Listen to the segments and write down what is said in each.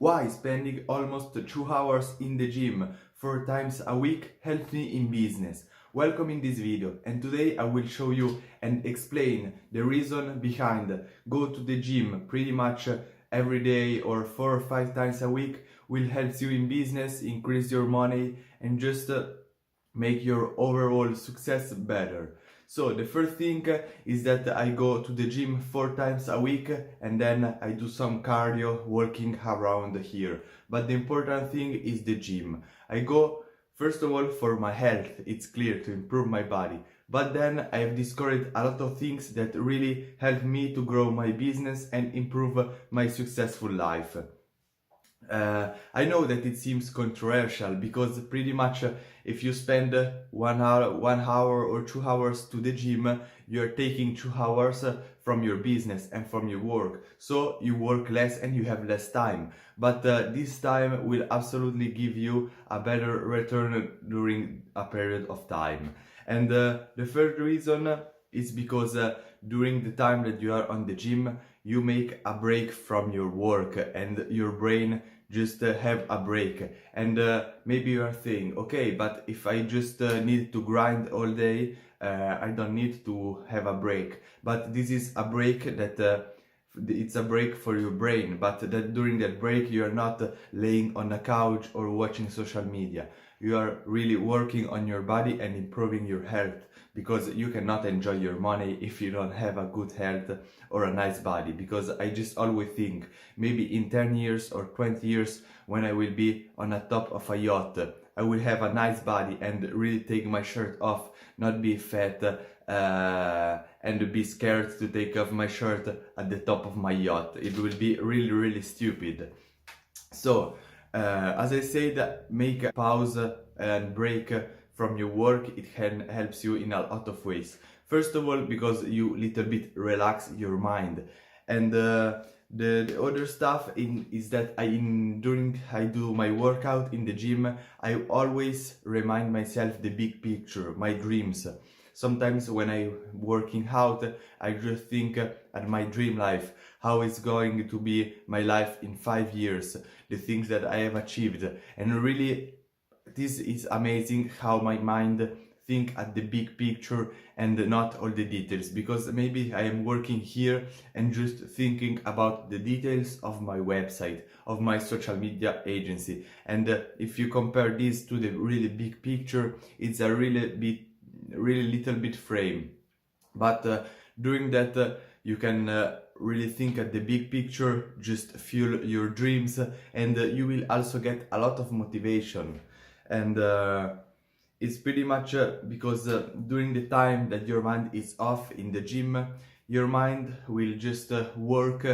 Why spending almost 2 hours in the gym 4 times a week helps me in business? Welcome in this video, and today I will show you and explain the reason behind go to the gym pretty much every day or 4 or 5 times a week will help you in business, increase your money, and just make your overall success better. So the first thing is that I go to the gym 4 times a week and then I do some cardio working around here. But the important thing is the gym. I go first of all for my health, it's clear, to improve my body. But then I have discovered a lot of things that really help me to grow my business and improve my successful life. I know that it seems controversial because pretty much if you spend 1 hour or 2 hours to the gym, you're taking 2 hours from your business and from your work. So you work less and you have less time. But this time will absolutely give you a better return during a period of time. And the third reason is because during the time that you are on the gym, you make a break from your work and your brain just have a break. And maybe you are saying, okay, but if I just need to grind all day, I don't need to have a break. But this is a break that it's a break for your brain, but that during that break you are not laying on a couch or watching social media. You are really working on your body and improving your health, because you cannot enjoy your money if you don't have a good health or a nice body. Because I just always think maybe in 10 years or 20 years when I will be on the top of a yacht, I will have a nice body and really take my shirt off, not be fat and be scared to take off my shirt at the top of my yacht. It will be really stupid. So as I said, make a pause and break from your work. It helps you in a lot of ways. First of all, because you little bit relax your mind, and the other stuff is that during I do my workout in the gym, I always remind myself the big picture, my dreams. Sometimes when I'm working out, I just think at my dream life, how it's going to be my life in 5 years, the things that I have achieved. And really, this is amazing how my mind think at the big picture and not all the details, because maybe I am working here and just thinking about the details of my website, of my social media agency. And if you compare this to the really big picture, it's a really little bit frame. But during that you can really think at the big picture, just fuel your dreams, and you will also get a lot of motivation. And it's pretty much because during the time that your mind is off in the gym, your mind will just work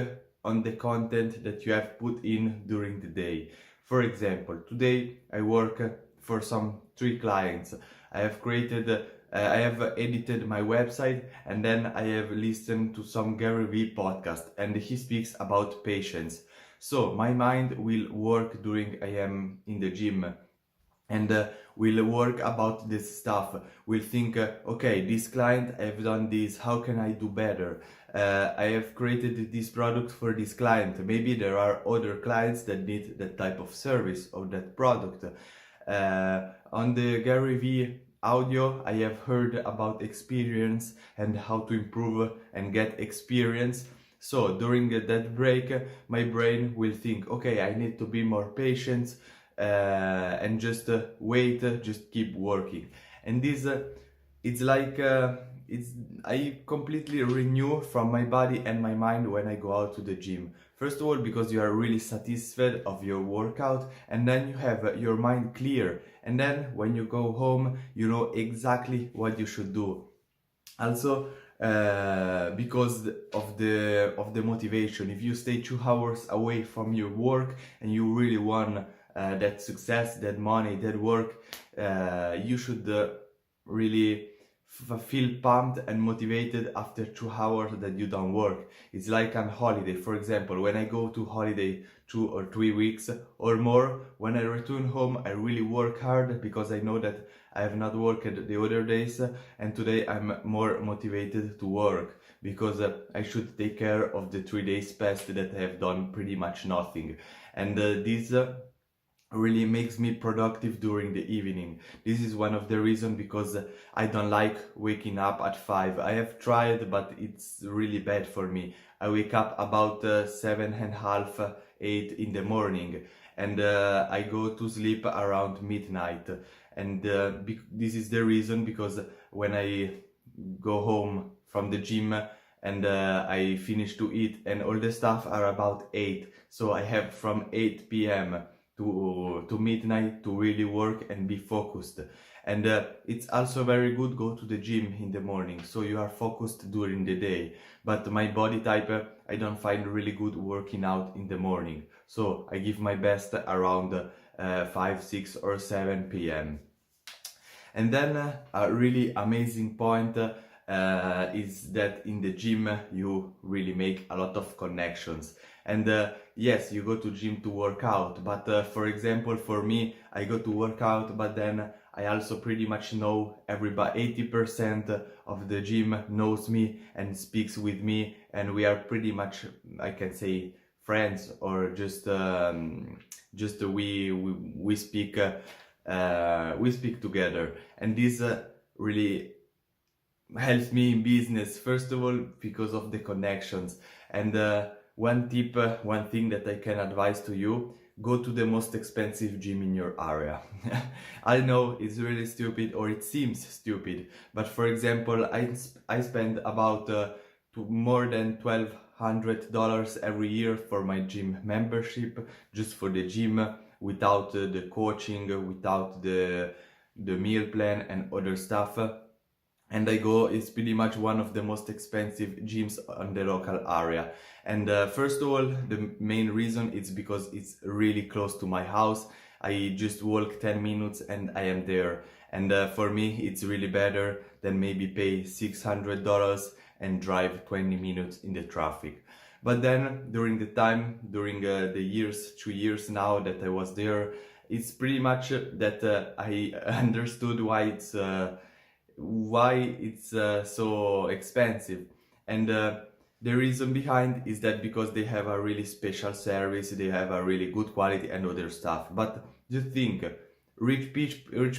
on the content that you have put in during the day. For example, today I work for some 3 clients. I have edited my website, and then I have listened to some Gary Vee podcast, and he speaks about patience. So my mind will work during I am in the gym, and will work about this stuff. Will think, okay, this client, I've done this, how can I do better? I have created this product for this client. Maybe there are other clients that need that type of service or that product. On the Gary Vee audio, I have heard about experience and how to improve and get experience. So during that break, my brain will think, okay, I need to be more patient and just wait, just keep working. And this it's like I completely renew from my body and my mind when I go out to the gym. First of all, because you are really satisfied of your workout, and then you have your mind clear, and then when you go home you know exactly what you should do. Also because of the motivation. If you stay 2 hours away from your work and you really want that success, that money, that work, you should really feel pumped and motivated after 2 hours that you don't work. It's like on holiday. For example, when I go to holiday 2 or 3 weeks or more, when I return home I really work hard, because I know that I have not worked the other days, and today I'm more motivated to work, because I should take care of the 3 days past that I have done pretty much nothing. and this really makes me productive during the evening. This is one of the reasons because I don't like waking up at 5. I have tried, but it's really bad for me. I wake up about 7:30, 8 in the morning, and I go to sleep around midnight. And this is the reason because when I go home from the gym and I finish to eat and all the stuff are about 8. So I have from 8 p.m. to midnight to really work and be focused. And it's also very good go to the gym in the morning, so you are focused during the day. But my body type, I don't find really good working out in the morning, so I give my best around 5, 6 or 7 p.m. And then a really amazing point is that in the gym you really make a lot of connections. And yes, you go to gym to work out, but for example, for me, I go to work out, but then I also pretty much know everybody. 80% of the gym knows me and speaks with me, and we are pretty much, I can say, friends, or just we speak. We speak together, and this really helps me in business. First of all, because of the connections. And one tip, one thing that I can advise to you: go to the most expensive gym in your area. I know it's really stupid, or it seems stupid, but for example, I spend about more than $1,200 every year for my gym membership, just for the gym, without the coaching, without the meal plan and other stuff. And I go, it's pretty much one of the most expensive gyms on the local area. And first of all, the main reason is because it's really close to my house. I just walk 10 minutes and I am there. And for me, it's really better than maybe pay $600 and drive 20 minutes in the traffic. But then during the years, 2 years now that I was there, it's pretty much that I understood why it's so expensive. And the reason behind is that because they have a really special service, they have a really good quality and other stuff. But just think, rich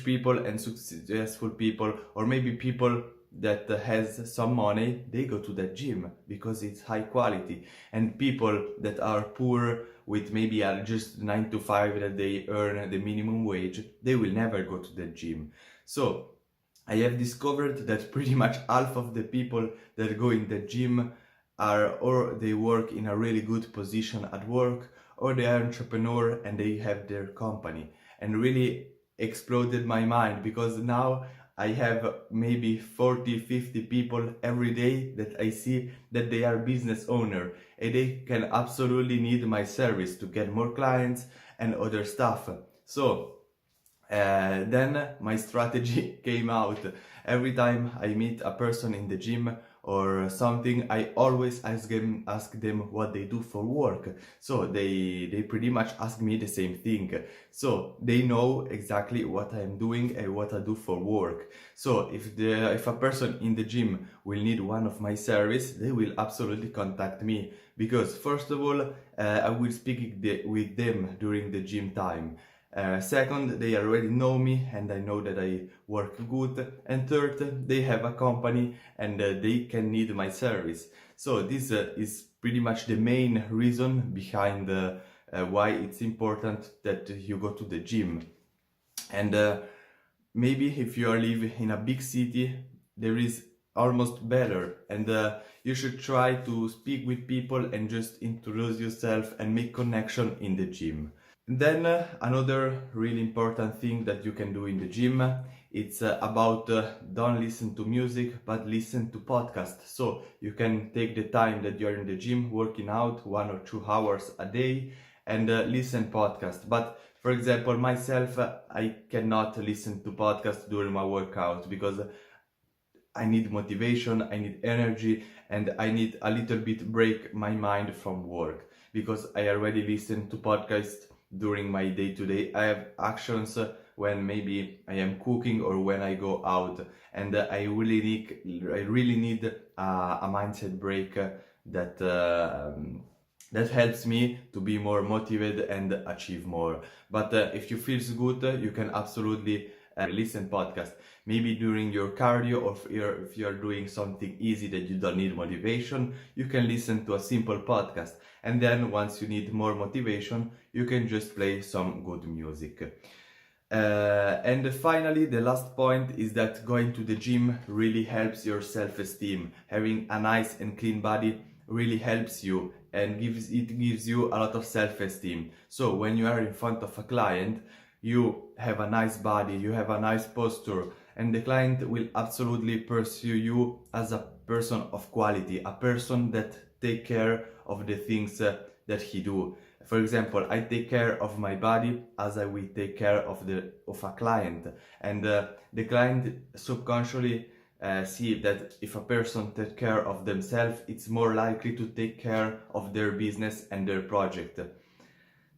people and successful people, or maybe people that has some money, they go to that gym because it's high quality. And people that are poor, with maybe just 9 to 5 that they earn the minimum wage, they will never go to the gym. So I have discovered that pretty much half of the people that go in the gym are, or they work in a really good position at work, or they are entrepreneur and they have their company. And really exploded my mind, because now I have maybe 40, 50 people every day that I see that they are business owner, and they can absolutely need my service to get more clients and other stuff. So then my strategy came out. Every time I meet a person in the gym or something, I always ask them what they do for work. So they pretty much ask me the same thing. So they know exactly what I'm doing and what I do for work. So if a person in the gym will need one of my service, they will absolutely contact me, because first of all, I will speak with them during the gym time. Second, they already know me and I know that I work good. And third, they have a company and they can need my service. So this is pretty much the main reason behind why it's important that you go to the gym. And maybe if you are living in a big city, there is almost better, and you should try to speak with people and just introduce yourself and make connection in the gym. Then another really important thing that you can do in the gym, it's about don't listen to music, but listen to podcasts. So you can take the time that you're in the gym working out 1 or 2 hours a day and listen podcast. But for example, myself, I cannot listen to podcasts during my workout because I need motivation, I need energy, and I need a little bit break my mind from work, because I already listen to podcasts during my day-to-day. I have actions when maybe I am cooking or when I go out, and I really need a mindset break that That helps me to be more motivated and achieve more. But if you feel good, you can absolutely listen podcast. Maybe during your cardio, or if you're doing something easy that you don't need motivation, you can listen to a simple podcast. And then once you need more motivation, you can just play some good music. And finally, the last point is that going to the gym really helps your self-esteem. Having a nice and clean body really helps you and gives you a lot of self-esteem. So when you are in front of a client, you have a nice body, you have a nice posture, and the client will absolutely pursue you as a person of quality, a person that take care of the things that he do. For example, I take care of my body as I will take care of a client, and the client subconsciously see that if a person takes care of themselves, it's more likely to take care of their business and their project.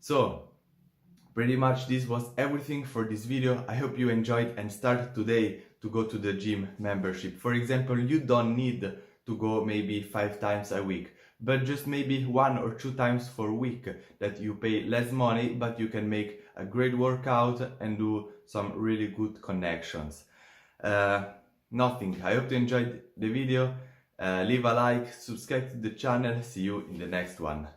So pretty much this was everything for this video. I hope you enjoyed and start today to go to the gym membership. For example, you don't need to go maybe 5 times a week, but just maybe 1 or 2 times for a week, that you pay less money, but you can make a great workout and do some really good connections. Nothing. I hope you enjoyed the video. Leave a like, subscribe to the channel. See you in the next one.